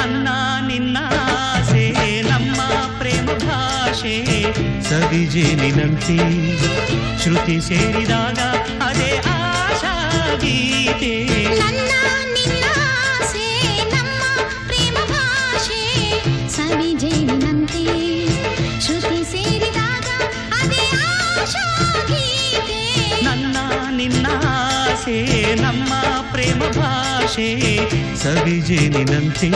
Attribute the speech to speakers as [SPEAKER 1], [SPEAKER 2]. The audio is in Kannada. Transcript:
[SPEAKER 1] ನನ್ನ ನಿನ್ನ ಆಸೆ ನಮ್ಮ ಪ್ರೇಮ ಭಾಷೆ ಸವಿಜೇನಿನಂತೆ ಶ್ರುತಿ ಸೇರಿದಾಗ ಅದೇ ಆಶಾ ಗೀತೆ.
[SPEAKER 2] ನನ್ನ ನಿನ್ನ ಆಸೆ ನಮ್ಮ ಪ್ರೇಮ ಭಾಷೆ ಸವಿಜೇನಿನಂತೆ ಶ್ರುತಿ ಸೇರಿದಾಗ ಅದೇ ಆಶಾ ಗೀತೆ.
[SPEAKER 1] ನನ್ನ ನಿನ್ನ ಆಸೆ ನಮ್ಮ ಪ್ರೇಮ ಭಾಷೆ ಸವಿಜೇನಿನಂತೆ